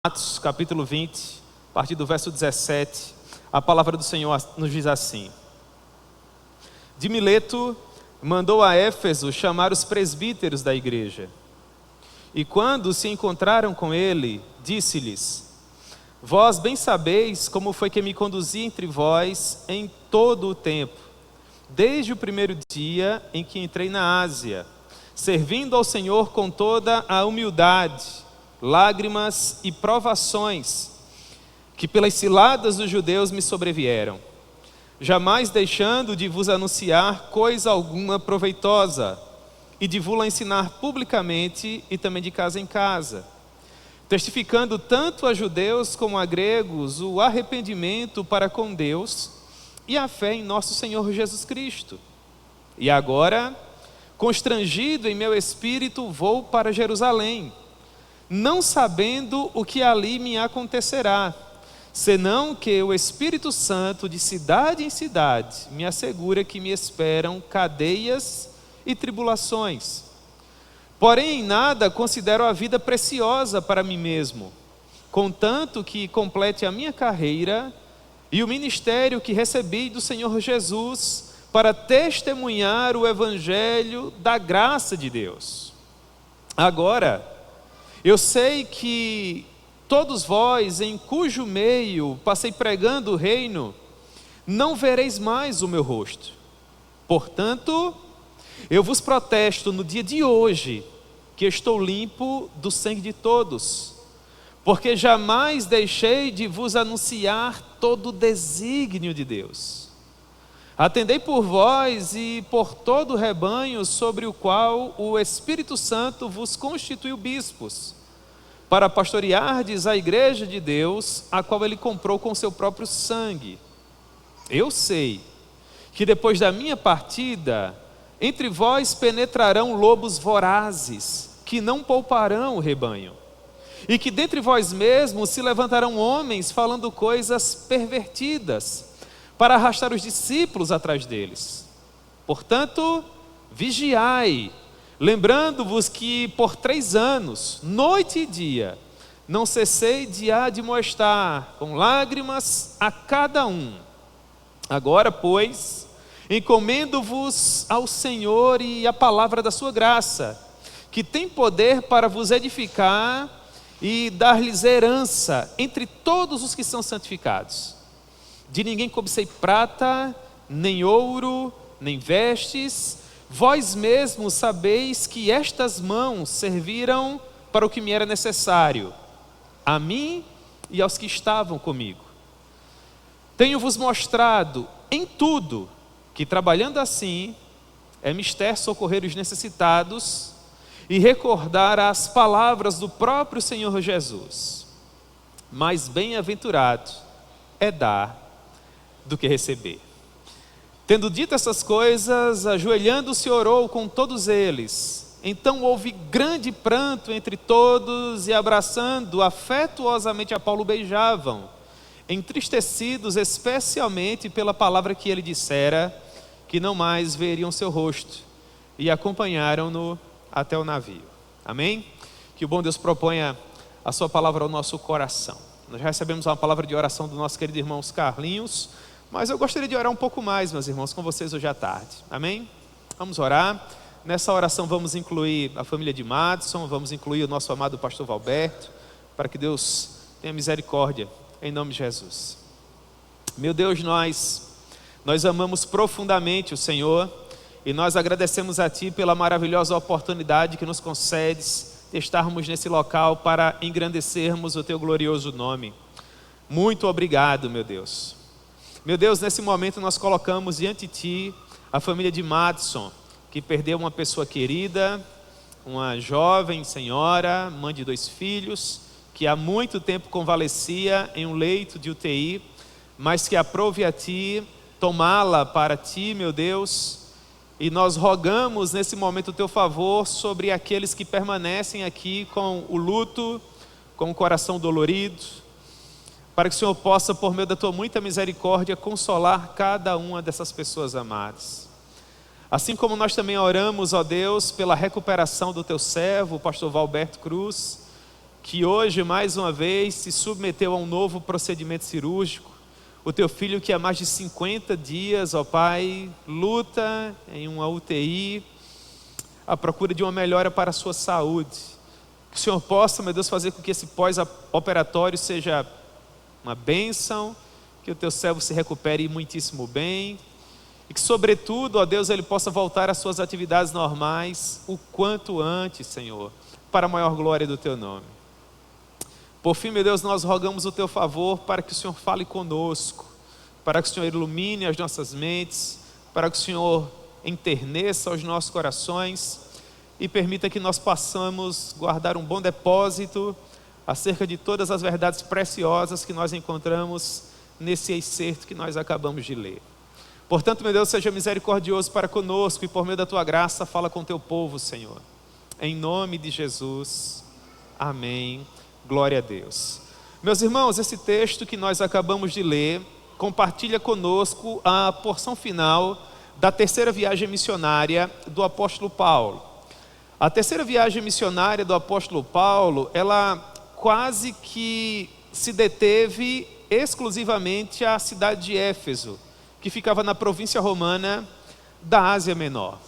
Atos capítulo 20, a partir do verso 17, a palavra do Senhor nos diz assim: De Mileto mandou a Éfeso chamar os presbíteros da igreja. E quando se encontraram com ele, disse-lhes: Vós bem sabeis como foi que me conduzi entre vós em todo o tempo, desde o primeiro dia em que entrei na Ásia, servindo ao Senhor com toda a humildade, lágrimas e provações que pelas ciladas dos judeus me sobrevieram, jamais deixando de vos anunciar coisa alguma proveitosa e de vos ensinar publicamente e também de casa em casa, testificando tanto a judeus como a gregos o arrependimento para com Deus e a fé em nosso Senhor Jesus Cristo. E agora, constrangido em meu espírito, vou para Jerusalém, não sabendo o que ali me acontecerá, senão que o Espírito Santo de cidade em cidade me assegura que me esperam cadeias e tribulações. Porém em nada considero a vida preciosa para mim mesmo, contanto que complete a minha carreira e o ministério que recebi do Senhor Jesus para testemunhar o evangelho da graça de Deus. Agora, eu sei que todos vós, em cujo meio passei pregando o reino, não vereis mais o meu rosto. Portanto, eu vos protesto no dia de hoje, que estou limpo do sangue de todos, porque jamais deixei de vos anunciar todo o desígnio de Deus. Atendei por vós e por todo o rebanho sobre o qual o Espírito Santo vos constituiu bispos, para pastoreardes a igreja de Deus, a qual ele comprou com seu próprio sangue. Eu sei que depois da minha partida, entre vós penetrarão lobos vorazes, que não pouparão o rebanho, e que dentre vós mesmos se levantarão homens falando coisas pervertidas, para arrastar os discípulos atrás deles. Portanto, vigiai, lembrando-vos que por 3 anos, noite e dia, não cessei de admoestar com lágrimas a cada um. Agora, pois, encomendo-vos ao Senhor e à palavra da sua graça, que tem poder para vos edificar e dar-lhes herança entre todos os que são santificados. De ninguém cobicei prata, nem ouro, nem vestes. Vós mesmos sabeis que estas mãos serviram para o que me era necessário, a mim e aos que estavam comigo. Tenho-vos mostrado em tudo que, trabalhando assim, é mister socorrer os necessitados e recordar as palavras do próprio Senhor Jesus. Mais bem-aventurado é dar do que receber. Tendo dito essas coisas, ajoelhando-se, orou com todos eles. Então houve grande pranto entre todos, e abraçando afetuosamente a Paulo, beijavam, entristecidos especialmente pela palavra que ele dissera, que não mais veriam seu rosto, e acompanharam-no até o navio. Amém? Que o bom Deus proponha a sua palavra ao nosso coração. Nós recebemos uma palavra de oração do nosso querido irmão Carlinhos, mas eu gostaria de orar um pouco mais, meus irmãos, com vocês hoje à tarde. Amém? Vamos orar. Nessa oração vamos incluir a família de Madison, vamos incluir o nosso amado pastor Valberto, para que Deus tenha misericórdia, em nome de Jesus. Meu Deus, nós amamos profundamente o Senhor, e nós agradecemos a Ti pela maravilhosa oportunidade que nos concedes de estarmos nesse local para engrandecermos o Teu glorioso nome. Muito obrigado, meu Deus. Meu Deus, nesse momento nós colocamos diante de Ti a família de Madison, que perdeu uma pessoa querida, uma jovem senhora, mãe de 2 filhos, que há muito tempo convalescia em um leito de UTI, mas que aprove a Ti tomá-la para Ti, meu Deus, e nós rogamos nesse momento o Teu favor sobre aqueles que permanecem aqui com o luto, com o coração dolorido, para que o Senhor possa, por meio da Tua muita misericórdia, consolar cada uma dessas pessoas amadas. Assim como nós também oramos, ó Deus, pela recuperação do Teu servo, o pastor Valberto Cruz, que hoje, mais uma vez, se submeteu a um novo procedimento cirúrgico. O teu filho que há mais de 50 dias, ó Pai, luta em uma UTI, à procura de uma melhora para a sua saúde. Que o Senhor possa, meu Deus, fazer com que esse pós-operatório seja uma bênção, que o teu servo se recupere muitíssimo bem, e que, sobretudo, ó Deus, ele possa voltar às suas atividades normais o quanto antes, Senhor, para a maior glória do teu nome. Por fim, meu Deus, nós rogamos o teu favor para que o Senhor fale conosco, para que o Senhor ilumine as nossas mentes, para que o Senhor enterneça os nossos corações e permita que nós possamos guardar um bom depósito acerca de todas as verdades preciosas que nós encontramos nesse excerto que nós acabamos de ler. Portanto, meu Deus, seja misericordioso para conosco e por meio da tua graça fala com o teu povo, Senhor. Em nome de Jesus, amém. Glória a Deus. Meus irmãos, esse texto que nós acabamos de ler compartilha conosco a porção final da terceira viagem missionária do apóstolo Paulo. A terceira viagem missionária do apóstolo Paulo, ela quase que se deteve exclusivamente à cidade de Éfeso, que ficava na província romana da Ásia Menor.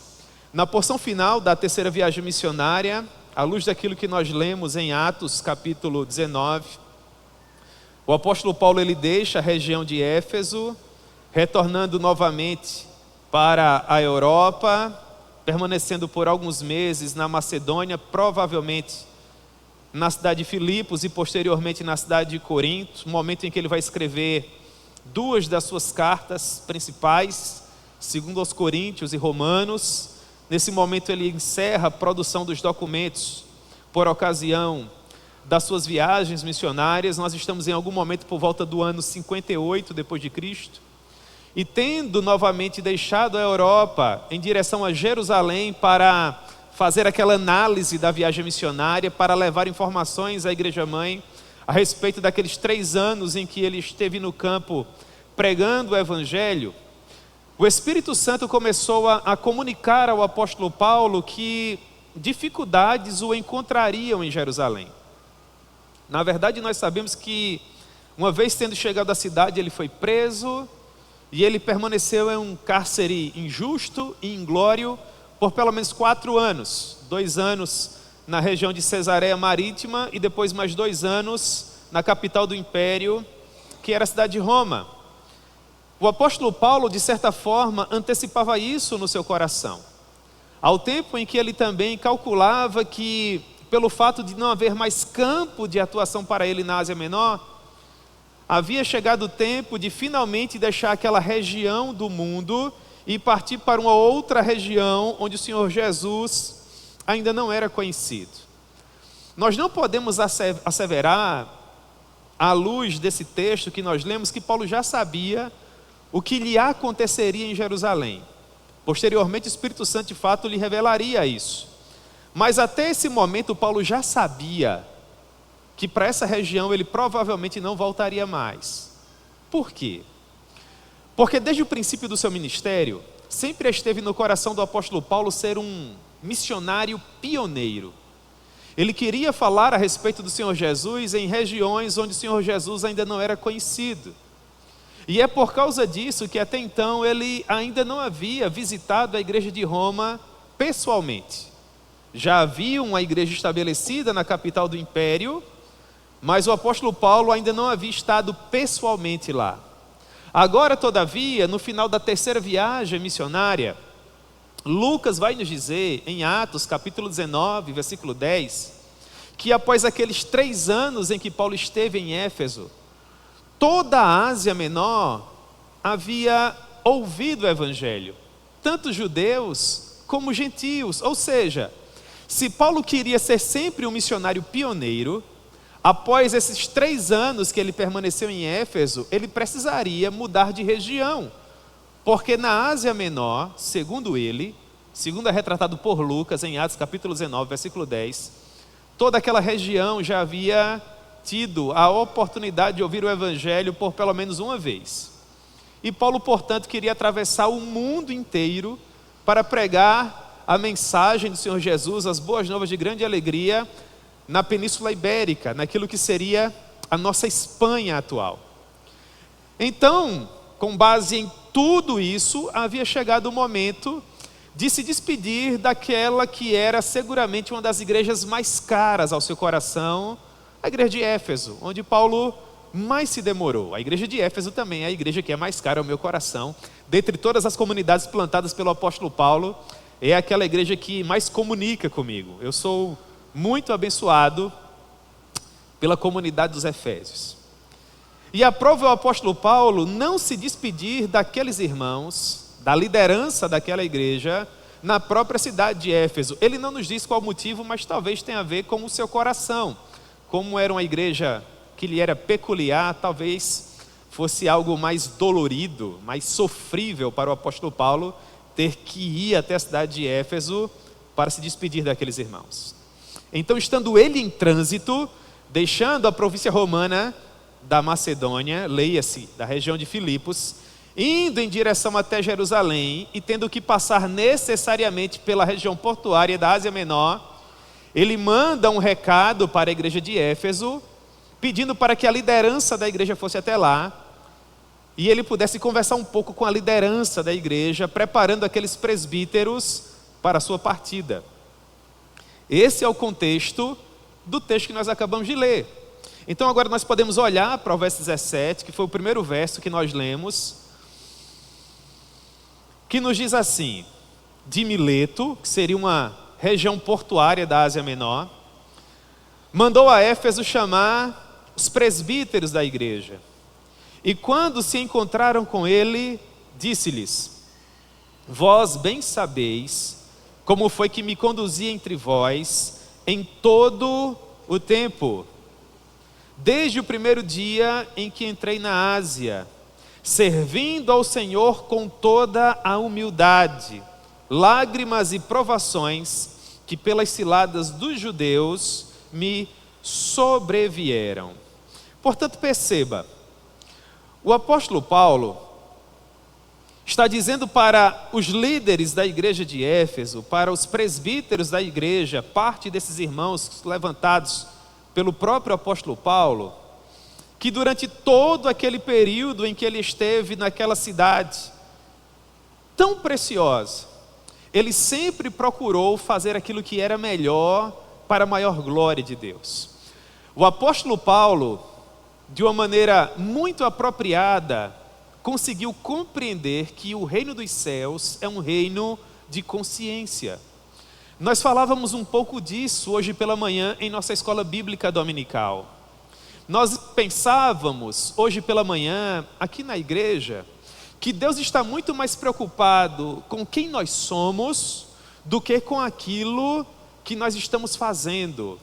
Na porção final da terceira viagem missionária, à luz daquilo que nós lemos em Atos capítulo 19, o apóstolo Paulo ele deixa a região de Éfeso, retornando novamente para a Europa, permanecendo por alguns meses na Macedônia, provavelmente na cidade de Filipos e posteriormente na cidade de Corinto, momento em que ele vai escrever duas das suas cartas principais, segundo aos Coríntios e Romanos. Nesse momento ele encerra a produção dos documentos por ocasião das suas viagens missionárias. Nós estamos em algum momento por volta do ano 58 depois de Cristo. E tendo novamente deixado a Europa em direção a Jerusalém para fazer aquela análise da viagem missionária, para levar informações à igreja-mãe a respeito daqueles 3 anos em que ele esteve no campo pregando o evangelho, o Espírito Santo começou a comunicar ao apóstolo Paulo que dificuldades o encontrariam em Jerusalém. Na verdade, nós sabemos que, uma vez tendo chegado à cidade, ele foi preso e ele permaneceu em um cárcere injusto e inglório por pelo menos 4 anos. 2 anos na região de Cesareia Marítima e depois mais 2 anos na capital do império, que era a cidade de Roma. O apóstolo Paulo, de certa forma, antecipava isso no seu coração, ao tempo em que ele também calculava que, pelo fato de não haver mais campo de atuação para ele na Ásia Menor, havia chegado o tempo de finalmente deixar aquela região do mundo e partir para uma outra região onde o Senhor Jesus ainda não era conhecido. Nós não podemos asseverar, à luz desse texto que nós lemos, que Paulo já sabia o que lhe aconteceria em Jerusalém. Posteriormente, o Espírito Santo de fato lhe revelaria isso. Mas até esse momento, Paulo já sabia que para essa região ele provavelmente não voltaria mais. Por quê? Porque desde o princípio do seu ministério, sempre esteve no coração do apóstolo Paulo ser um missionário pioneiro. Ele queria falar a respeito do Senhor Jesus em regiões onde o Senhor Jesus ainda não era conhecido. E é por causa disso que até então ele ainda não havia visitado a igreja de Roma pessoalmente. Já havia uma igreja estabelecida na capital do império, mas o apóstolo Paulo ainda não havia estado pessoalmente lá. Agora, todavia, no final da terceira viagem missionária, Lucas vai nos dizer, em Atos capítulo 19, versículo 10, que após aqueles 3 anos em que Paulo esteve em Éfeso, toda a Ásia Menor havia ouvido o evangelho, tanto judeus como gentios. Ou seja, se Paulo queria ser sempre um missionário pioneiro, após esses 3 anos que ele permaneceu em Éfeso, ele precisaria mudar de região, porque na Ásia Menor, segundo é retratado por Lucas em Atos capítulo 19, versículo 10, toda aquela região já havia tido a oportunidade de ouvir o evangelho por pelo menos uma vez. E Paulo, portanto, queria atravessar o mundo inteiro para pregar a mensagem do Senhor Jesus, as boas novas de grande alegria, na Península Ibérica, naquilo que seria a nossa Espanha atual. Então, com base em tudo isso, havia chegado o momento de se despedir daquela que era seguramente uma das igrejas mais caras ao seu coração, a igreja de Éfeso, onde Paulo mais se demorou. A igreja de Éfeso também é a igreja que é mais cara ao meu coração. Dentre todas as comunidades plantadas pelo apóstolo Paulo, é aquela igreja que mais comunica comigo. Eu sou muito abençoado pela comunidade dos Efésios. E aprova o apóstolo Paulo não se despedir daqueles irmãos, da liderança daquela igreja, na própria cidade de Éfeso. Ele não nos diz qual o motivo, mas talvez tenha a ver com o seu coração. Como era uma igreja que lhe era peculiar, talvez fosse algo mais dolorido, mais sofrível para o apóstolo Paulo ter que ir até a cidade de Éfeso para se despedir daqueles irmãos. Então, estando ele em trânsito, deixando a província romana da Macedônia, leia-se, da região de Filipos, indo em direção até Jerusalém e tendo que passar necessariamente pela região portuária da Ásia Menor, ele manda um recado para a igreja de Éfeso, pedindo para que a liderança da igreja fosse até lá, e ele pudesse conversar um pouco com a liderança da igreja, preparando aqueles presbíteros para a sua partida. Esse é o contexto do texto que nós acabamos de ler. Então agora nós podemos olhar para o verso 17, que foi o primeiro verso que nós lemos, que nos diz assim: de Mileto, que seria uma região portuária da Ásia Menor, mandou a Éfeso chamar os presbíteros da igreja. E quando se encontraram com ele, disse-lhes: vós bem sabeis como foi que me conduzi entre vós em todo o tempo, desde o primeiro dia em que entrei na Ásia, servindo ao Senhor com toda a humildade, lágrimas e provações que pelas ciladas dos judeus me sobrevieram. Portanto, perceba, o apóstolo Paulo está dizendo para os líderes da igreja de Éfeso, para os presbíteros da igreja, parte desses irmãos levantados pelo próprio apóstolo Paulo, que durante todo aquele período em que ele esteve naquela cidade tão preciosa, ele sempre procurou fazer aquilo que era melhor para a maior glória de Deus. O apóstolo Paulo, de uma maneira muito apropriada, conseguiu compreender que o reino dos céus é um reino de consciência. Nós falávamos um pouco disso hoje pela manhã em nossa escola bíblica dominical. Nós pensávamos hoje pela manhã, aqui na igreja, que Deus está muito mais preocupado com quem nós somos do que com aquilo que nós estamos fazendo.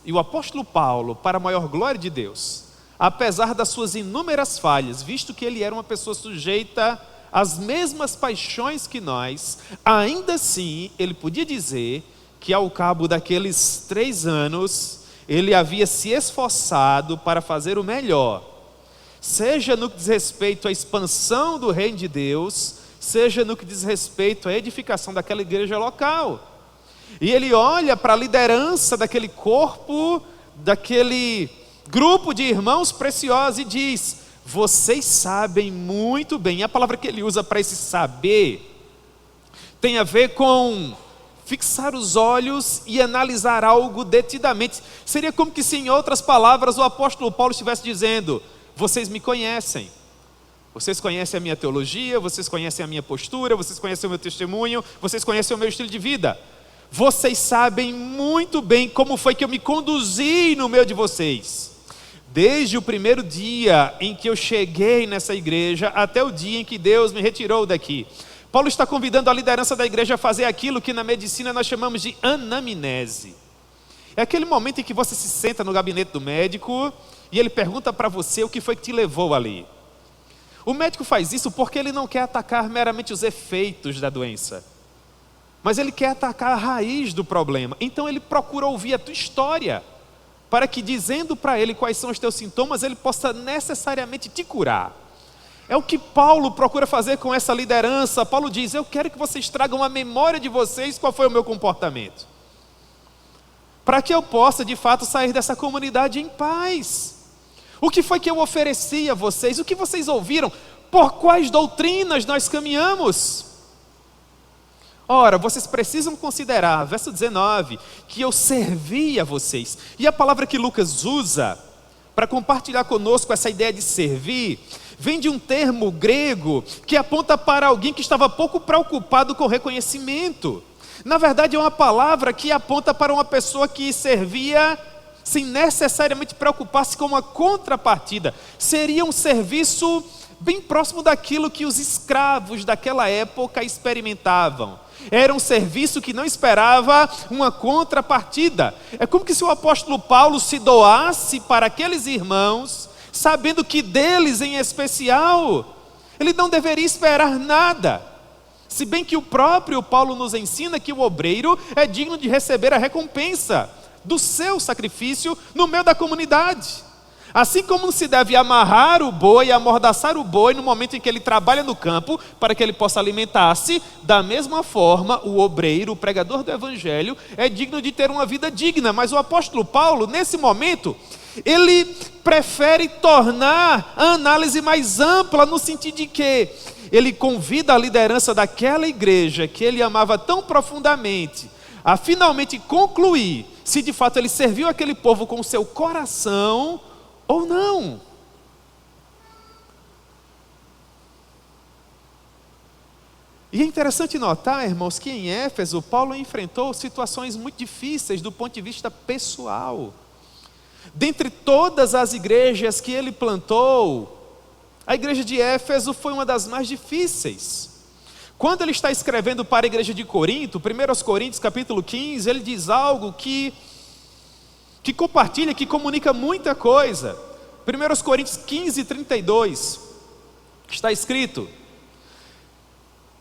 E o apóstolo Paulo, para a maior glória de Deus, apesar das suas inúmeras falhas, visto que ele era uma pessoa sujeita às mesmas paixões que nós, ainda assim ele podia dizer que ao cabo daqueles 3 anos, ele havia se esforçado para fazer o melhor, seja no que diz respeito à expansão do reino de Deus, seja no que diz respeito à edificação daquela igreja local. E ele olha para a liderança daquele corpo, daquele grupo de irmãos preciosos e diz: vocês sabem muito bem. A palavra que ele usa para esse saber tem a ver com fixar os olhos e analisar algo detidamente. Seria como que se, em outras palavras, o apóstolo Paulo estivesse dizendo: vocês me conhecem, vocês conhecem a minha teologia, vocês conhecem a minha postura, vocês conhecem o meu testemunho, vocês conhecem o meu estilo de vida. Vocês sabem muito bem como foi que eu me conduzi no meio de vocês, desde o primeiro dia em que eu cheguei nessa igreja até o dia em que Deus me retirou daqui. Paulo está convidando a liderança da igreja a fazer aquilo que na medicina nós chamamos de anamnese. É aquele momento em que você se senta no gabinete do médico e ele pergunta para você o que foi que te levou ali. O médico faz isso porque ele não quer atacar meramente os efeitos da doença, mas ele quer atacar a raiz do problema. Então ele procura ouvir a tua história, para que, dizendo para ele quais são os teus sintomas, ele possa necessariamente te curar. É o que Paulo procura fazer com essa liderança. Paulo diz: eu quero que vocês tragam a memória de vocês qual foi o meu comportamento, para que eu possa de fato sair dessa comunidade em paz. O que foi que eu ofereci a vocês? O que vocês ouviram? Por quais doutrinas nós caminhamos? Ora, vocês precisam considerar, verso 19, que eu servi a vocês. E a palavra que Lucas usa para compartilhar conosco essa ideia de servir, vem de um termo grego que aponta para alguém que estava pouco preocupado com o reconhecimento. Na verdade, é uma palavra que aponta para uma pessoa que servia sem necessariamente preocupar-se com uma contrapartida. Seria um serviço bem próximo daquilo que os escravos daquela época experimentavam. Era um serviço que não esperava uma contrapartida. É como que se o apóstolo Paulo se doasse para aqueles irmãos, sabendo que deles em especial, ele não deveria esperar nada. Se bem que o próprio Paulo nos ensina que o obreiro é digno de receber a recompensa do seu sacrifício no meio da comunidade. Assim como se deve amarrar o boi e amordaçar o boi no momento em que ele trabalha no campo, para que ele possa alimentar-se, da mesma forma o obreiro, o pregador do evangelho, é digno de ter uma vida digna. Mas o apóstolo Paulo, nesse momento, ele prefere tornar a análise mais ampla, no sentido de que ele convida a liderança daquela igreja que ele amava tão profundamente a finalmente concluir se de fato ele serviu aquele povo com o seu coração ou não. E é interessante notar, irmãos, que em Éfeso, Paulo enfrentou situações muito difíceis do ponto de vista pessoal. Dentre todas as igrejas que ele plantou, a igreja de Éfeso foi uma das mais difíceis. Quando ele está escrevendo para a igreja de Corinto, 1 Coríntios capítulo 15, ele diz algo que compartilha, que comunica muita coisa. 1 Coríntios 15, 32, está escrito: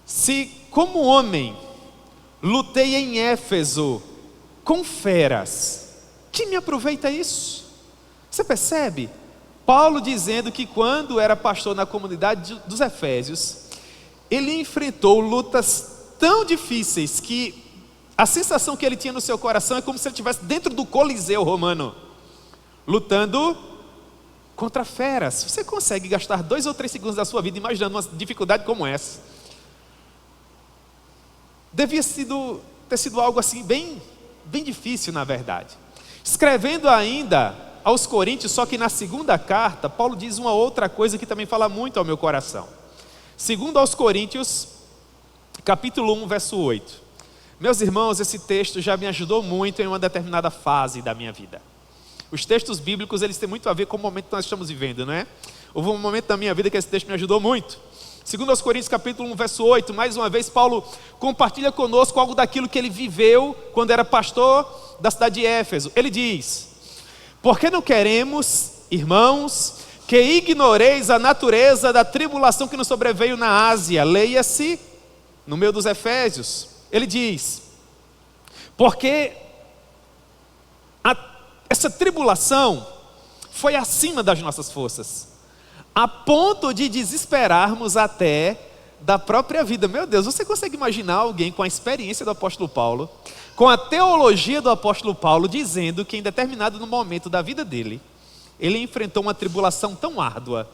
se como homem lutei em Éfeso com feras, que me aproveita isso? Você percebe? Paulo dizendo que quando era pastor na comunidade dos Efésios, ele enfrentou lutas tão difíceis que a sensação que ele tinha no seu coração é como se ele estivesse dentro do Coliseu romano, lutando contra feras. Você consegue gastar 2 ou 3 segundos da sua vida imaginando uma dificuldade como essa? Devia ter sido algo assim bem difícil, na verdade. Escrevendo ainda aos Coríntios, só que na segunda carta, Paulo diz uma outra coisa que também fala muito ao meu coração. Segundo aos Coríntios, capítulo 1, verso 8. Meus irmãos, esse texto já me ajudou muito em uma determinada fase da minha vida. Os textos bíblicos, eles têm muito a ver com o momento que nós estamos vivendo, não é? Houve um momento da minha vida que esse texto me ajudou muito. Segundo aos Coríntios, capítulo 1, verso 8, mais uma vez, Paulo compartilha conosco algo daquilo que ele viveu quando era pastor da cidade de Éfeso. Ele diz: porque não queremos, irmãos, que ignoreis a natureza da tribulação que nos sobreveio na Ásia. Leia-se no meio dos Efésios. Ele diz: porque essa tribulação foi acima das nossas forças, a ponto de desesperarmos até da própria vida. Meu Deus, você consegue imaginar alguém com a experiência do apóstolo Paulo, com a teologia do apóstolo Paulo, dizendo que em determinado momento da vida dele, ele enfrentou uma tribulação tão árdua,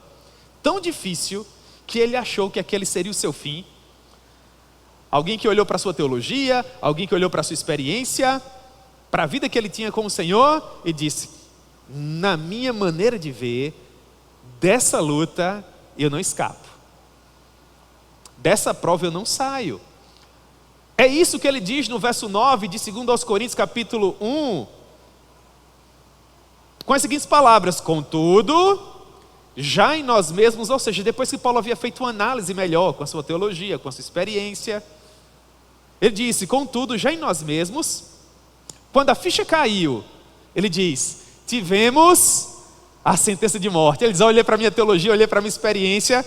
tão difícil, que ele achou que aquele seria o seu fim? Alguém que olhou para a sua teologia, alguém que olhou para a sua experiência, para a vida que ele tinha com o Senhor, e disse: na minha maneira de ver, dessa luta eu não escapo, dessa prova eu não saio. É isso que ele diz no verso 9 de 2 aos Coríntios capítulo 1, com as seguintes palavras: contudo, já em nós mesmos, ou seja, depois que Paulo havia feito uma análise melhor com a sua teologia, com a sua experiência, ele disse: contudo, já em nós mesmos, quando a ficha caiu, ele diz: tivemos a sentença de morte. Ele diz: olhei para a minha teologia, olhei para a minha experiência,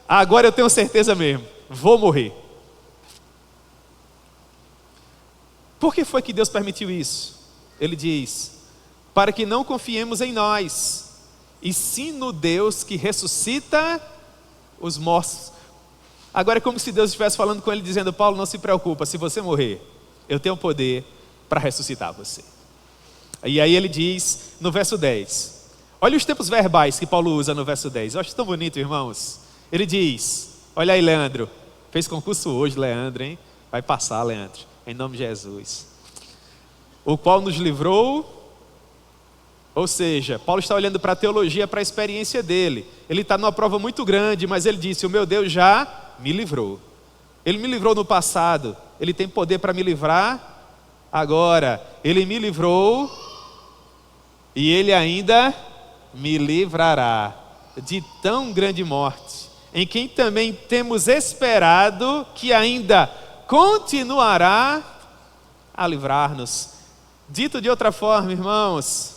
agora eu tenho certeza mesmo, vou morrer. Por que foi que Deus permitiu isso? Ele diz: para que não confiemos em nós, e sim no Deus que ressuscita os mortos. Agora é como se Deus estivesse falando com ele, dizendo: Paulo, não se preocupa, se você morrer, eu tenho poder para ressuscitar você. E aí ele diz no verso 10. Olha os tempos verbais que Paulo usa no verso 10. Eu acho tão bonito, irmãos. Ele diz, olha aí, Leandro. Fez concurso hoje, Leandro, hein? Vai passar, Leandro, em nome de Jesus. O qual nos livrou. Ou seja, Paulo está olhando para a teologia, para a experiência dele. Ele está numa prova muito grande, mas ele disse, o meu Deus já me livrou. Ele me livrou no passado, ele tem poder para me livrar agora. Ele me livrou e ele ainda me livrará de tão grande morte, em quem também temos esperado que ainda continuará a livrar-nos. Dito de outra forma, irmãos,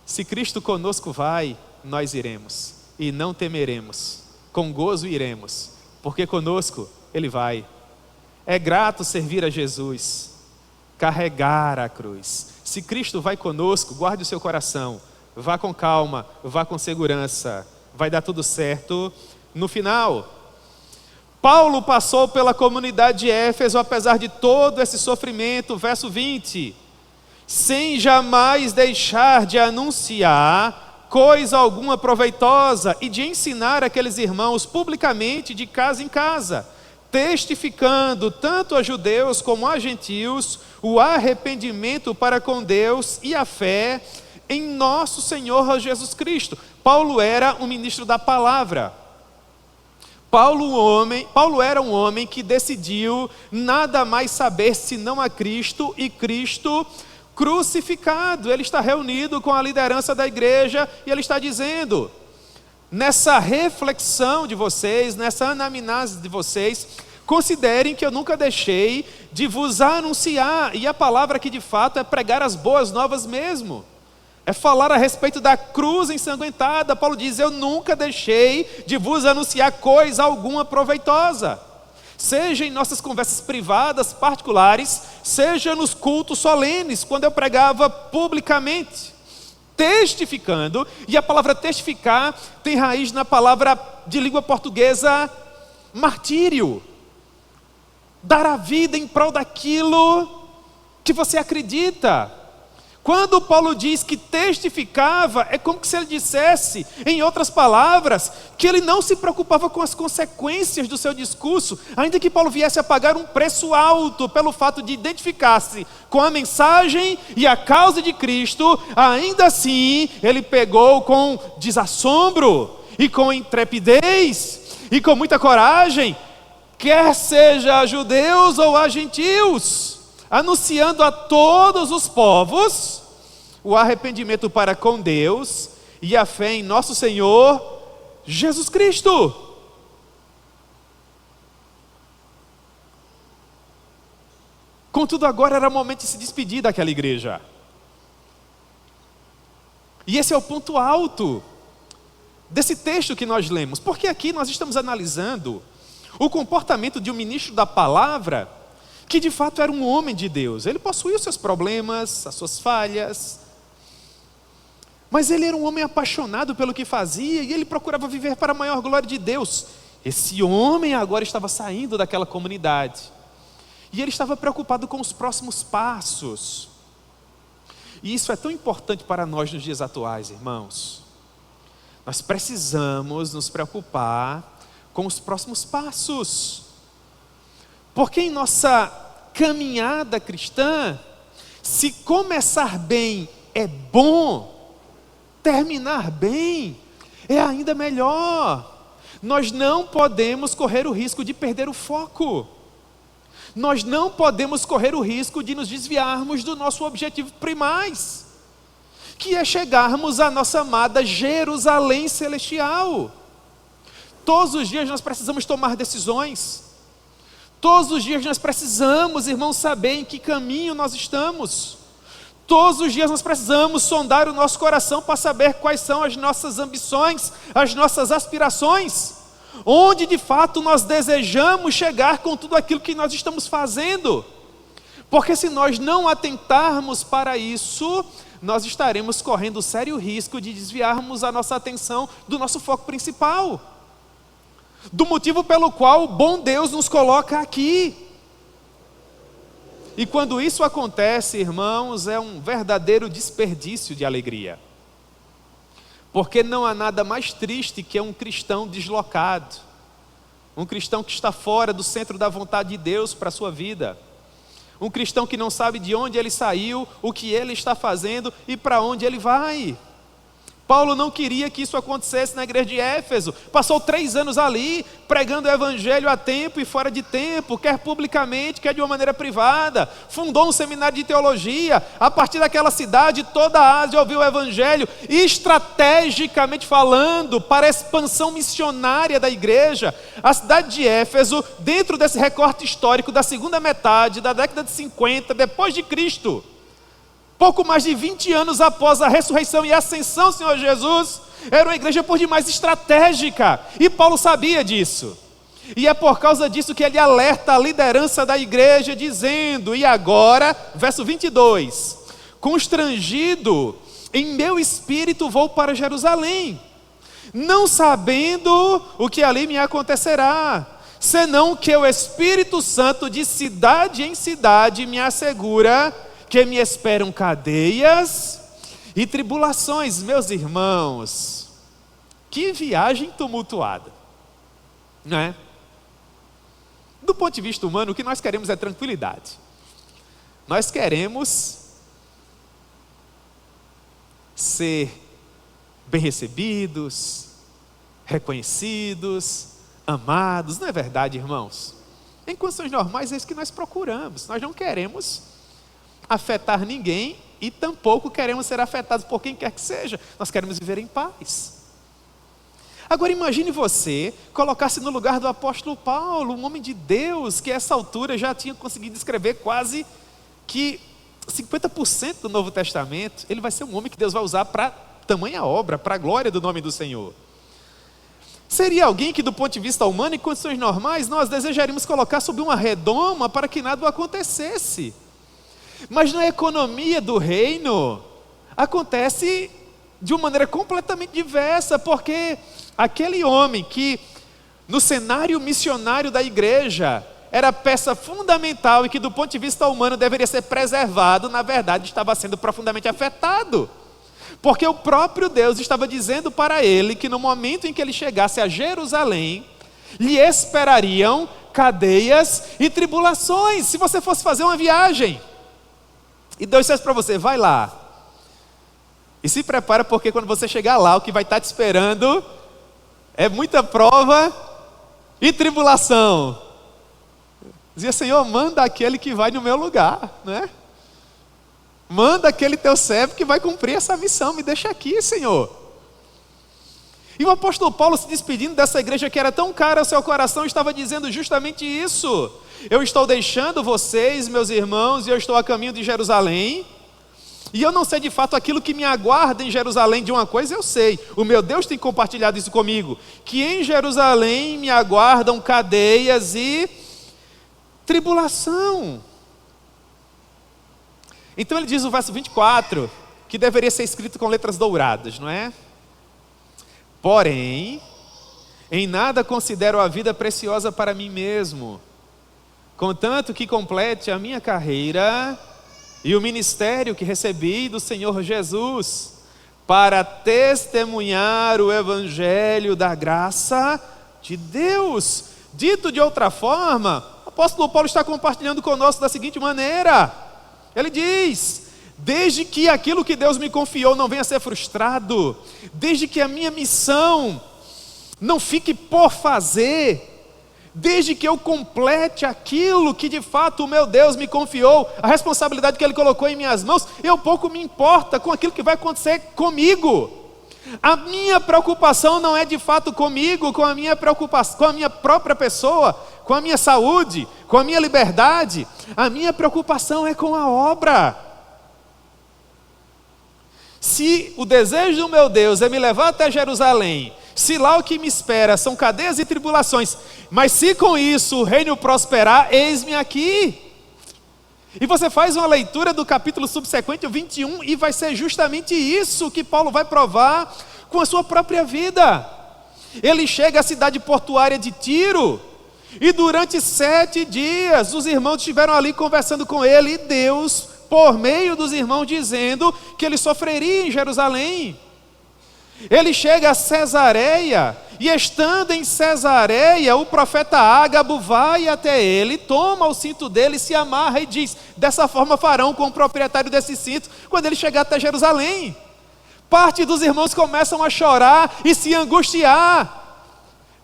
se Cristo conosco vai, nós iremos e não temeremos, com gozo iremos, porque conosco Ele vai. É grato servir a Jesus, carregar a cruz. Se Cristo vai conosco, guarde o seu coração, vá com calma, vá com segurança, vai dar tudo certo no final. Paulo passou pela comunidade de Éfeso, apesar de todo esse sofrimento, verso 20, sem jamais deixar de anunciar coisa alguma proveitosa e de ensinar aqueles irmãos publicamente de casa em casa, testificando tanto a judeus como a gentios o arrependimento para com Deus e a fé em nosso Senhor Jesus Cristo. Paulo era um ministro da palavra. Paulo era um homem que decidiu nada mais saber senão a Cristo e Cristo crucificado. Ele está reunido com a liderança da igreja e ele está dizendo, nessa reflexão de vocês, nessa anamnese de vocês, considerem que eu nunca deixei de vos anunciar, e a palavra que de fato é pregar as boas novas mesmo, é falar a respeito da cruz ensanguentada. Paulo diz, eu nunca deixei de vos anunciar coisa alguma proveitosa, seja em nossas conversas privadas, particulares, seja nos cultos solenes, quando eu pregava publicamente, testificando, e a palavra testificar tem raiz na palavra de língua portuguesa, martírio, dar a vida em prol daquilo que você acredita. Quando Paulo diz que testificava, é como se ele dissesse, em outras palavras, que ele não se preocupava com as consequências do seu discurso, ainda que Paulo viesse a pagar um preço alto pelo fato de identificar-se com a mensagem e a causa de Cristo, ainda assim ele pegou com desassombro e com intrepidez e com muita coragem, quer seja a judeus ou a gentios, anunciando a todos os povos o arrependimento para com Deus e a fé em nosso Senhor Jesus Cristo. Contudo, agora era o momento de se despedir daquela igreja. E esse é o ponto alto desse texto que nós lemos, porque aqui nós estamos analisando o comportamento de um ministro da palavra, que de fato era um homem de Deus. Ele possuía os seus problemas, as suas falhas, mas ele era um homem apaixonado pelo que fazia, e ele procurava viver para a maior glória de Deus. Esse homem agora estava saindo daquela comunidade, e ele estava preocupado com os próximos passos. E isso é tão importante para nós nos dias atuais, irmãos. Nós precisamos nos preocupar com os próximos passos, porque em nossa caminhada cristã, se começar bem é bom, terminar bem é ainda melhor. Nós não podemos correr o risco de perder o foco. Nós não podemos correr o risco de nos desviarmos do nosso objetivo primais, que é chegarmos à nossa amada Jerusalém celestial. Todos os dias nós precisamos tomar decisões. Todos os dias nós precisamos, irmãos, saber em que caminho nós estamos. Todos os dias nós precisamos sondar o nosso coração para saber quais são as nossas ambições, as nossas aspirações, onde de fato nós desejamos chegar com tudo aquilo que nós estamos fazendo. Porque se nós não atentarmos para isso, nós estaremos correndo sério risco de desviarmos a nossa atenção do nosso foco principal, do motivo pelo qual o bom Deus nos coloca aqui. E quando isso acontece, irmãos, é um verdadeiro desperdício de alegria. Porque não há nada mais triste que um cristão deslocado. Um cristão que está fora do centro da vontade de Deus para a sua vida. Um cristão que não sabe de onde ele saiu, o que ele está fazendo e para onde ele vai. Paulo não queria que isso acontecesse na igreja de Éfeso. Passou 3 anos ali, pregando o evangelho a tempo e fora de tempo, quer publicamente, quer de uma maneira privada. Fundou um seminário de teologia. A partir daquela cidade, toda a Ásia ouviu o evangelho, estrategicamente falando, para a expansão missionária da igreja. A cidade de Éfeso, dentro desse recorte histórico da segunda metade da década de 50, depois de Cristo, pouco mais de 20 anos após a ressurreição e ascensão do Senhor Jesus, era uma igreja por demais estratégica, e Paulo sabia disso, e é por causa disso que ele alerta a liderança da igreja, dizendo, e agora, verso 22, constrangido, em meu espírito vou para Jerusalém, não sabendo o que ali me acontecerá, senão que o Espírito Santo de cidade em cidade me assegura que me esperam cadeias e tribulações. Meus irmãos, que viagem tumultuada, não é? Do ponto de vista humano, o que nós queremos é tranquilidade. Nós queremos ser bem recebidos, reconhecidos, amados. Não é verdade, irmãos? Em condições normais é isso que nós procuramos. Nós não queremos afetar ninguém e tampouco queremos ser afetados por quem quer que seja. Nós queremos viver em paz. Agora imagine você colocar-se no lugar do apóstolo Paulo, um homem de Deus que a essa altura já tinha conseguido escrever quase que 50% do Novo Testamento. Ele vai ser um homem que Deus vai usar para tamanha obra, para a glória do nome do Senhor. Seria alguém que do ponto de vista humano, em condições normais, nós desejaríamos colocar sob uma redoma para que nada acontecesse. Mas na economia do reino, acontece de uma maneira completamente diversa, porque aquele homem que no cenário missionário da igreja era peça fundamental e que do ponto de vista humano deveria ser preservado, na verdade estava sendo profundamente afetado. Porque o próprio Deus estava dizendo para ele que no momento em que ele chegasse a Jerusalém, lhe esperariam cadeias e tribulações, se você fosse fazer uma viagem. E Deus disse para você, vai lá. E se prepara, porque quando você chegar lá, o que vai estar te esperando é muita prova e tribulação. Dizia, Senhor, manda aquele que vai no meu lugar, né? Manda aquele teu servo que vai cumprir essa missão, me deixa aqui, Senhor. E o apóstolo Paulo, se despedindo dessa igreja que era tão cara ao seu coração, estava dizendo justamente isso. Eu estou deixando vocês, meus irmãos, e eu estou a caminho de Jerusalém, e eu não sei de fato aquilo que me aguarda em Jerusalém. De uma coisa eu sei, o meu Deus tem compartilhado isso comigo, que em Jerusalém me aguardam cadeias e tribulação. Então ele diz no verso 24, que deveria ser escrito com letras douradas, não é? Porém, em nada considero a vida preciosa para mim mesmo, contanto que complete a minha carreira e o ministério que recebi do Senhor Jesus, para testemunhar o evangelho da graça de Deus. Dito de outra forma, o apóstolo Paulo está compartilhando conosco da seguinte maneira, ele diz, desde que aquilo que Deus me confiou não venha a ser frustrado, desde que a minha missão não fique por fazer, desde que eu complete aquilo que de fato o meu Deus me confiou, a responsabilidade que Ele colocou em minhas mãos, eu pouco me importa com aquilo que vai acontecer comigo. A minha preocupação não é de fato comigo, com a minha preocupação, com a minha própria pessoa, com a minha saúde, com a minha liberdade. A minha preocupação é com a obra. Se o desejo do meu Deus é me levar até Jerusalém, se lá o que me espera são cadeias e tribulações, mas se com isso o reino prosperar, eis-me aqui. E você faz uma leitura do capítulo subsequente, o 21, e vai ser justamente isso que Paulo vai provar com a sua própria vida. Ele chega à cidade portuária de Tiro, E durante 7 dias, os irmãos estiveram ali conversando com ele, e Deus, por meio dos irmãos, dizendo que ele sofreria em Jerusalém. Ele chega a Cesareia, e estando em Cesareia, o profeta Ágabo vai até ele, toma o cinto dele, se amarra e diz: dessa forma farão com o proprietário desse cinto, quando ele chegar até Jerusalém. Parte dos irmãos começam a chorar e se angustiar,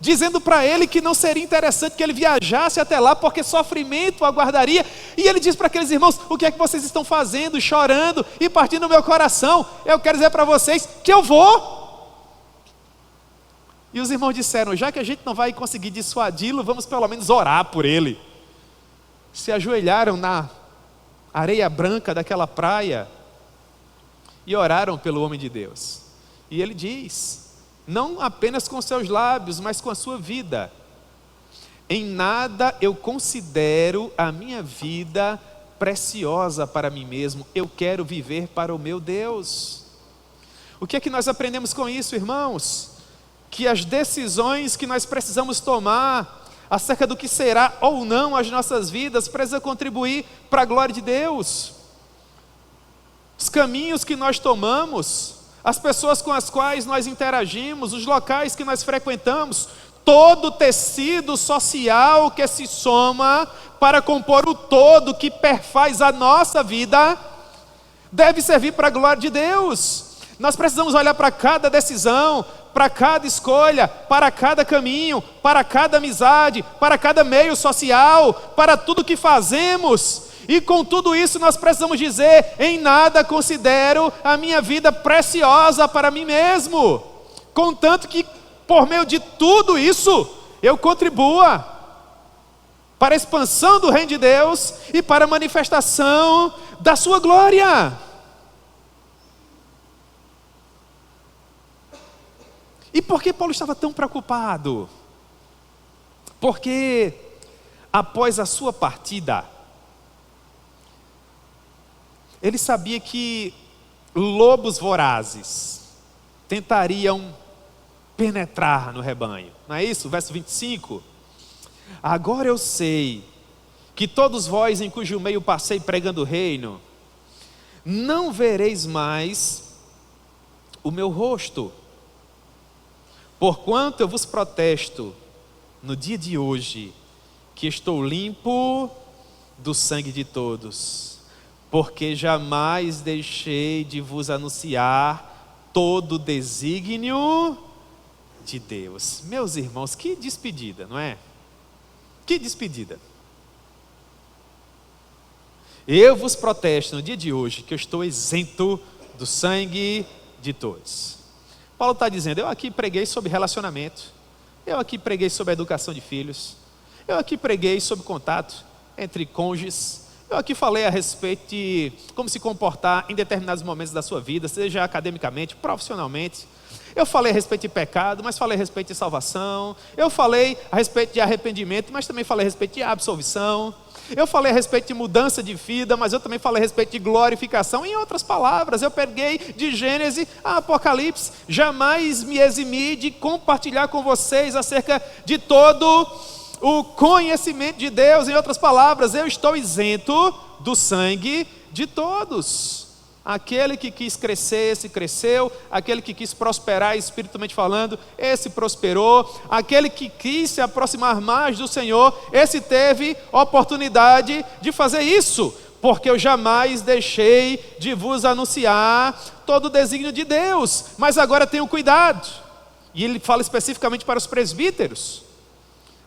dizendo para ele que não seria interessante que ele viajasse até lá, porque sofrimento o aguardaria. E ele diz para aqueles irmãos: o que é que vocês estão fazendo, chorando e partindo o meu coração? Eu quero dizer para vocês que eu vou. E os irmãos disseram: já que a gente não vai conseguir dissuadi-lo, vamos pelo menos orar por ele. Se ajoelharam na areia branca daquela praia e oraram pelo homem de Deus. E ele diz, não apenas com seus lábios, mas com a sua vida: em nada eu considero a minha vida preciosa para mim mesmo, eu quero viver para o meu Deus. O que é que nós aprendemos com isso, irmãos? Que as decisões que nós precisamos tomar acerca do que será ou não as nossas vidas precisam contribuir para a glória de Deus. Os caminhos que nós tomamos, as pessoas com as quais nós interagimos, os locais que nós frequentamos, todo o tecido social que se soma para compor o todo que perfaz a nossa vida, deve servir para a glória de Deus. Nós precisamos olhar para cada decisão, para cada escolha, para cada caminho, para cada amizade, para cada meio social, para tudo que fazemos. E com tudo isso nós precisamos dizer: em nada considero a minha vida preciosa para mim mesmo, contanto que por meio de tudo isso eu contribua para a expansão do reino de Deus e para a manifestação da sua glória. E por que Paulo estava tão preocupado? Porque após a sua partida, ele sabia que lobos vorazes tentariam penetrar no rebanho. Não é isso? Verso 25. Agora eu sei que todos vós em cujo meio passei pregando o reino, não vereis mais o meu rosto. Porquanto eu vos protesto no dia de hoje, que estou limpo do sangue de todos, porque jamais deixei de vos anunciar todo o desígnio de Deus. Meus irmãos, que despedida, não é? Que despedida. Eu vos protesto no dia de hoje, que eu estou isento do sangue de todos. Paulo está dizendo: eu aqui preguei sobre relacionamento, eu aqui preguei sobre a educação de filhos, eu aqui preguei sobre contato entre cônjuges, eu aqui falei a respeito de como se comportar em determinados momentos da sua vida, seja academicamente, profissionalmente. Eu falei a respeito de pecado, mas falei a respeito de salvação. Eu falei a respeito de arrependimento, mas também falei a respeito de absolvição. Eu falei a respeito de mudança de vida, mas eu também falei a respeito de glorificação. Em outras palavras, eu peguei de Gênesis a Apocalipse. Jamais me eximi de compartilhar com vocês acerca de todo o conhecimento de Deus. Em outras palavras, eu estou isento do sangue de todos. Aquele que quis crescer, esse cresceu. Aquele que quis prosperar espiritualmente falando, esse prosperou. Aquele que quis se aproximar mais do Senhor, esse teve oportunidade de fazer isso. Porque eu jamais deixei de vos anunciar todo o desígnio de Deus. Mas agora tenham cuidado. E ele fala especificamente para os presbíteros.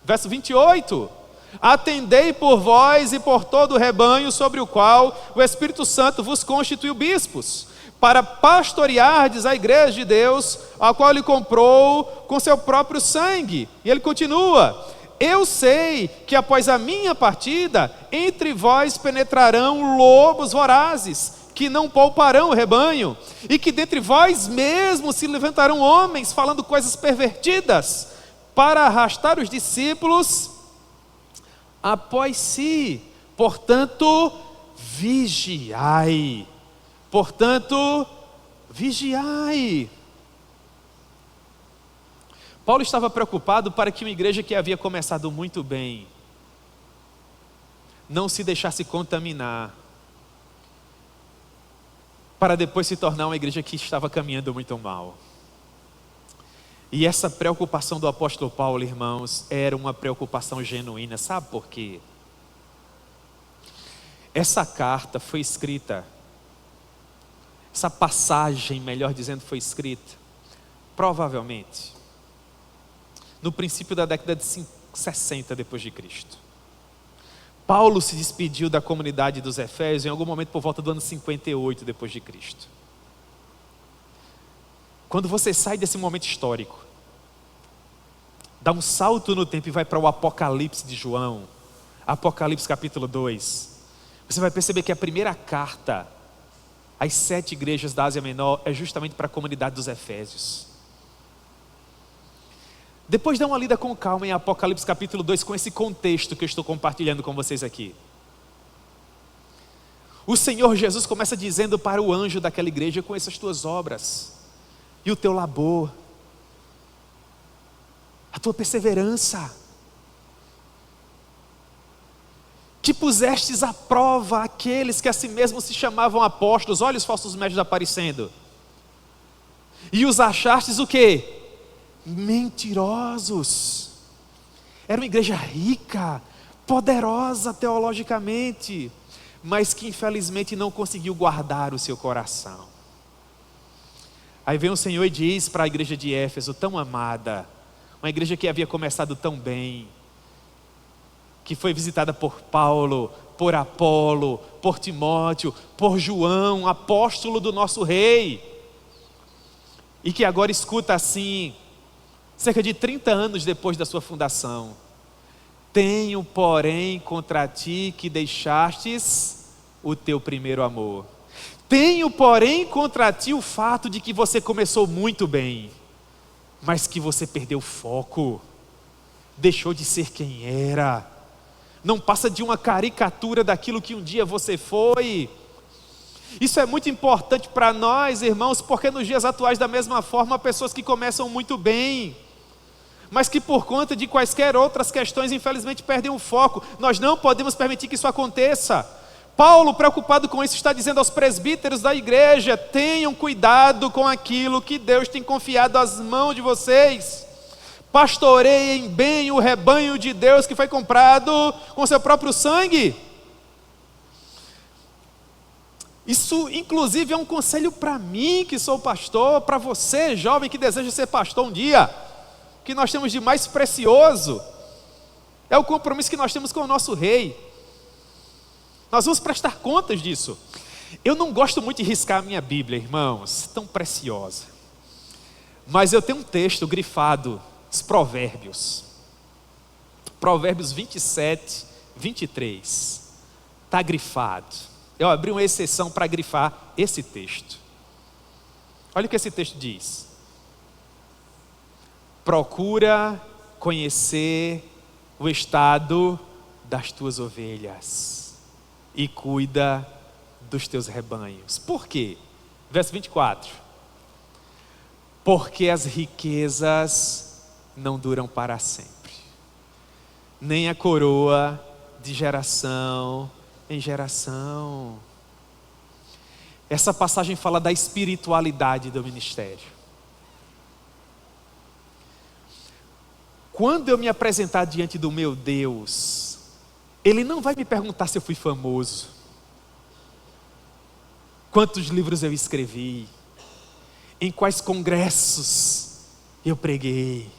Verso 28. Atendei por vós e por todo o rebanho sobre o qual o Espírito Santo vos constituiu bispos, para pastoreardes a igreja de Deus, a qual ele comprou com seu próprio sangue. E ele continua: eu sei que após a minha partida, entre vós penetrarão lobos vorazes, que não pouparão o rebanho, e que dentre vós mesmos se levantarão homens falando coisas pervertidas, para arrastar os discípulos após si. Portanto, vigiai. Portanto, vigiai. Paulo estava preocupado para que uma igreja que havia começado muito bem não se deixasse contaminar, para depois se tornar uma igreja que estava caminhando muito mal. E essa preocupação do apóstolo Paulo, irmãos, era uma preocupação genuína. Sabe por quê? Essa carta foi escrita, essa passagem, melhor dizendo, foi escrita, provavelmente, no princípio da década de 60 depois de Cristo. Paulo se despediu da comunidade dos Efésios em algum momento por volta do ano 58 depois de Cristo. Quando você sai desse momento histórico, dá um salto no tempo e vai para o Apocalipse de João, Apocalipse capítulo 2, você vai perceber que a primeira carta às 7 igrejas da Ásia Menor é justamente para a comunidade dos Efésios. Depois dá uma lida com calma em Apocalipse capítulo 2, com esse contexto que eu estou compartilhando com vocês aqui. O Senhor Jesus começa dizendo para o anjo daquela igreja: eu conheço as tuas obras, e o teu labor, a tua perseverança, que pusestes à prova aqueles que a si mesmos se chamavam apóstolos. Olha os falsos mestres aparecendo. E os achastes o quê? Mentirosos. Era uma igreja rica, poderosa teologicamente, mas que infelizmente não conseguiu guardar o seu coração. Aí vem o Senhor e diz para a igreja de Éfeso, tão amada, uma igreja que havia começado tão bem, que foi visitada por Paulo, por Apolo, por Timóteo, por João, apóstolo do nosso rei, e que agora escuta assim, cerca de 30 anos depois da sua fundação: tenho, porém, contra ti que deixastes o teu primeiro amor. Tenho, porém, contra ti o fato de que você começou muito bem, mas que você perdeu o foco, deixou de ser quem era, não passa de uma caricatura daquilo que um dia você foi. Isso é muito importante para nós, irmãos, porque nos dias atuais, da mesma forma, pessoas que começam muito bem, mas que por conta de quaisquer outras questões, infelizmente, perdem o foco. Nós não podemos permitir que isso aconteça. Paulo, preocupado com isso, está dizendo aos presbíteros da igreja: tenham cuidado com aquilo que Deus tem confiado às mãos de vocês. Pastoreiem bem o rebanho de Deus que foi comprado com seu próprio sangue. Isso, inclusive, é um conselho para mim, que sou pastor, para você, jovem, que deseja ser pastor um dia. O que nós temos de mais precioso é o compromisso que nós temos com o nosso rei. Nós vamos prestar contas disso. Eu não gosto muito de riscar a minha Bíblia, irmãos, tão preciosa. Mas eu tenho um texto grifado, os Provérbios. Provérbios 27, 23. Está grifado. Eu abri uma exceção para grifar esse texto. Olha o que esse texto diz: procura conhecer o estado das tuas ovelhas e cuida dos teus rebanhos. Por quê? Verso 24. Porque as riquezas não duram para sempre, nem a coroa de geração em geração. Essa passagem fala da espiritualidade do ministério. Quando eu me apresentar diante do meu Deus, Ele não vai me perguntar se eu fui famoso, quantos livros eu escrevi, em quais congressos eu preguei,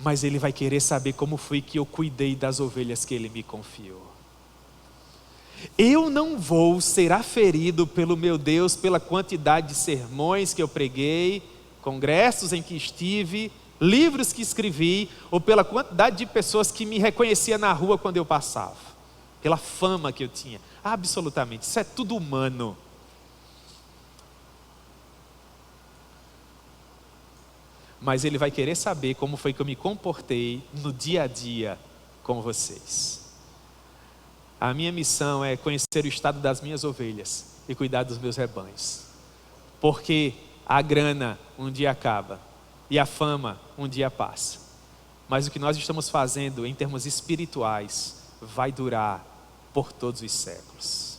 mas Ele vai querer saber como foi que eu cuidei das ovelhas que Ele me confiou. Eu não vou ser aferido pelo meu Deus pela quantidade de sermões que eu preguei, congressos em que estive, livros que escrevi, ou pela quantidade de pessoas que me reconheciam na rua quando eu passava, pela fama que eu tinha. Absolutamente, isso é tudo humano. Mas Ele vai querer saber como foi que eu me comportei no dia a dia com vocês. A minha missão é conhecer o estado das minhas ovelhas e cuidar dos meus rebanhos. Porque a grana um dia acaba, e a fama um dia passa. Mas o que nós estamos fazendo em termos espirituais vai durar por todos os séculos.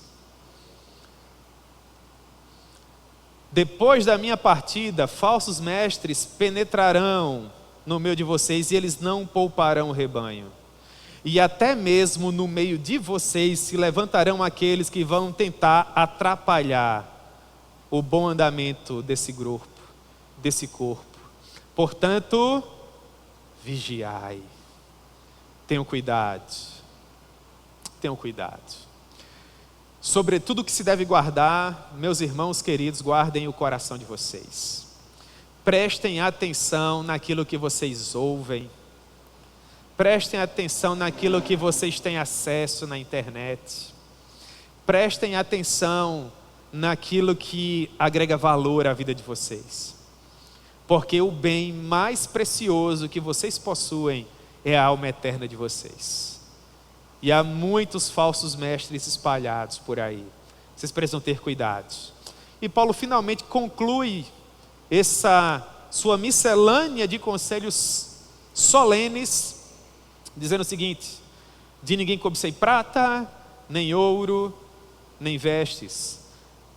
Depois da minha partida, falsos mestres penetrarão no meio de vocês e eles não pouparão o rebanho. E até mesmo no meio de vocês se levantarão aqueles que vão tentar atrapalhar o bom andamento desse grupo, desse corpo. Portanto, vigiai. Tenham cuidado. Tenham cuidado. Sobre tudo que se deve guardar, meus irmãos queridos, guardem o coração de vocês. Prestem atenção naquilo que vocês ouvem. Prestem atenção naquilo que vocês têm acesso na internet. Prestem atenção naquilo que agrega valor à vida de vocês. Porque o bem mais precioso que vocês possuem é a alma eterna de vocês. E há muitos falsos mestres espalhados por aí. Vocês precisam ter cuidado. E Paulo finalmente conclui essa sua miscelânea de conselhos solenes, dizendo o seguinte: de ninguém cobicei prata, nem ouro, nem vestes.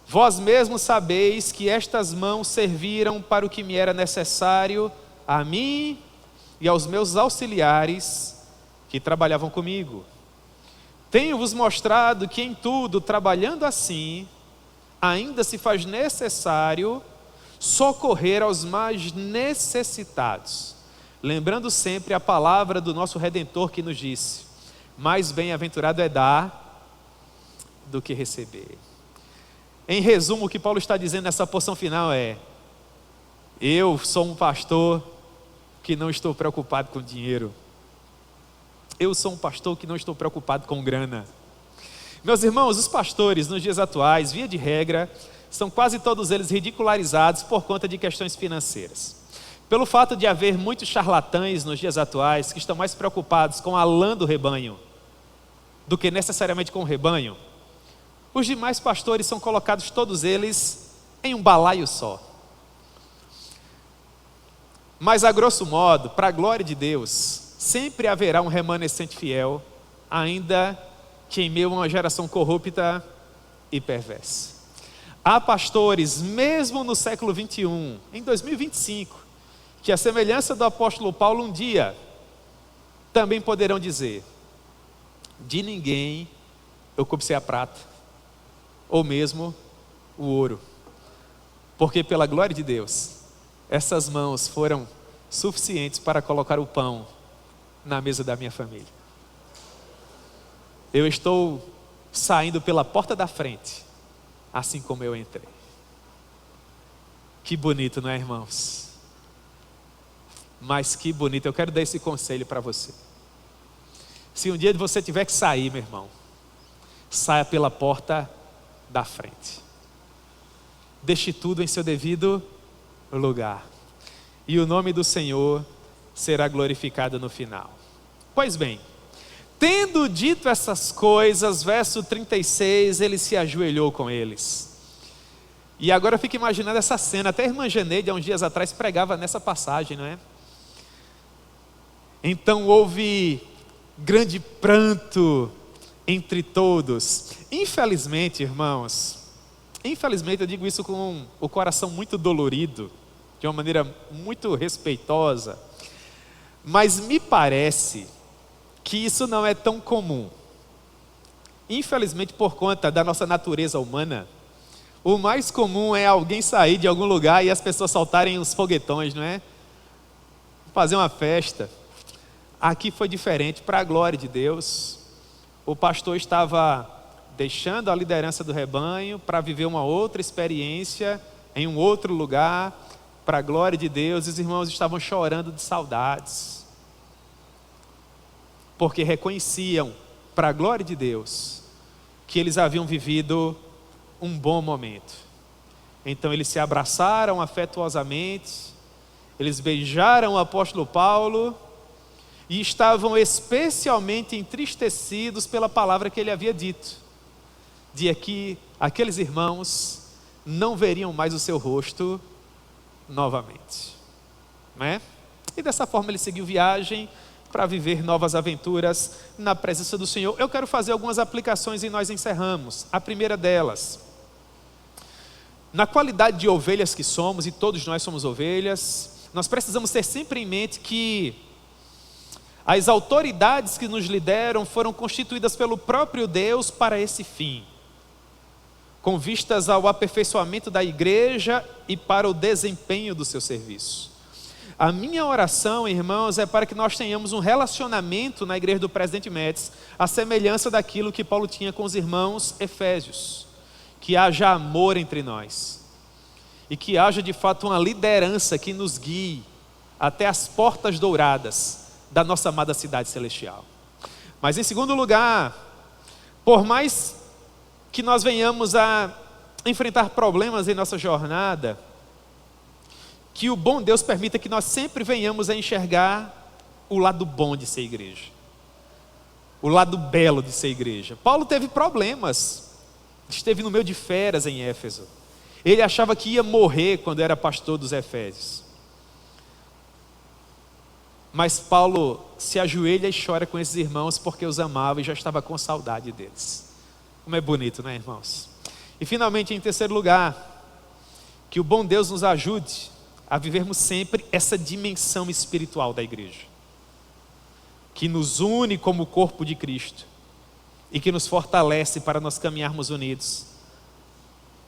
Vós mesmos sabeis que estas mãos serviram para o que me era necessário, a mim e aos meus auxiliares que trabalhavam comigo. Tenho-vos mostrado que em tudo, trabalhando assim, ainda se faz necessário socorrer aos mais necessitados, lembrando sempre a palavra do nosso Redentor que nos disse: mais bem-aventurado é dar do que receber. Em resumo, o que Paulo está dizendo nessa porção final é: eu sou um pastor que não estou preocupado com dinheiro. Eu sou um pastor que não estou preocupado com grana. Meus irmãos, os pastores nos dias atuais, via de regra, são quase todos eles ridicularizados por conta de questões financeiras. Pelo fato de haver muitos charlatães nos dias atuais que estão mais preocupados com a lã do rebanho do que necessariamente com o rebanho, os demais pastores são colocados todos eles em um balaio só. Mas a grosso modo, para a glória de Deus, sempre haverá um remanescente fiel, ainda que em meio a uma geração corrupta e perversa. Há pastores, mesmo no século 21, em 2025, que a semelhança do apóstolo Paulo um dia, também poderão dizer: de ninguém eu cobicei a prata, ou mesmo o ouro, porque pela glória de Deus, essas mãos foram suficientes para colocar o pão na mesa da minha família. Eu estou saindo pela porta da frente, assim como eu entrei. Que bonito, não é, irmãos? Mas que bonito. Eu quero dar esse conselho para você. Se um dia você tiver que sair, meu irmão, saia pela porta da frente. Deixe tudo em seu devido lugar. E o nome do Senhor será glorificado no final. Pois bem, tendo dito essas coisas, verso 36, ele se ajoelhou com eles. E agora eu fico imaginando essa cena. Até a irmã Geneide, há uns dias atrás, pregava nessa passagem, não é? Então houve grande pranto entre todos. Infelizmente, irmãos, eu digo isso com o coração muito dolorido, de uma maneira muito respeitosa, mas me parece que isso não é tão comum. Infelizmente, por conta da nossa natureza humana, o mais comum é alguém sair de algum lugar e as pessoas soltarem os foguetões, não é? Fazer uma festa. Aqui foi diferente, para a glória de Deus. O pastor estava deixando a liderança do rebanho para viver uma outra experiência em um outro lugar, para a glória de Deus. Os irmãos estavam chorando de saudades, porque reconheciam, para a glória de Deus, que eles haviam vivido um bom momento. Então eles se abraçaram afetuosamente, eles beijaram o apóstolo Paulo e estavam especialmente entristecidos pela palavra que ele havia dito, de que aqueles irmãos não veriam mais o seu rosto novamente. né? E dessa forma ele seguiu viagem para viver novas aventuras na presença do Senhor. Eu quero fazer algumas aplicações e nós encerramos. A primeira delas: na qualidade de ovelhas que somos, e todos nós somos ovelhas, nós precisamos ter sempre em mente que as autoridades que nos lideram foram constituídas pelo próprio Deus para esse fim, com vistas ao aperfeiçoamento da igreja e para o desempenho do seu serviço. A minha oração, irmãos, é para que nós tenhamos um relacionamento na igreja do Presidente Médici, à semelhança daquilo que Paulo tinha com os irmãos efésios. Que haja amor entre nós e que haja de fato uma liderança que nos guie até as portas douradas da nossa amada cidade celestial. Mas em segundo lugar, por mais que nós venhamos a enfrentar problemas em nossa jornada, que o bom Deus permita que nós sempre venhamos a enxergar o lado bom de ser igreja, o lado belo de ser igreja. Paulo teve problemas, esteve no meio de feras em Éfeso. Ele achava que ia morrer quando era pastor dos Efésios. Mas Paulo se ajoelha e chora com esses irmãos porque os amava e já estava com saudade deles. Como é bonito, né, irmãos? E finalmente, em terceiro lugar, que o bom Deus nos ajude a vivermos sempre essa dimensão espiritual da igreja, que nos une como corpo de Cristo e que nos fortalece para nós caminharmos unidos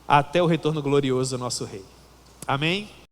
até o retorno glorioso do nosso Rei. Amém?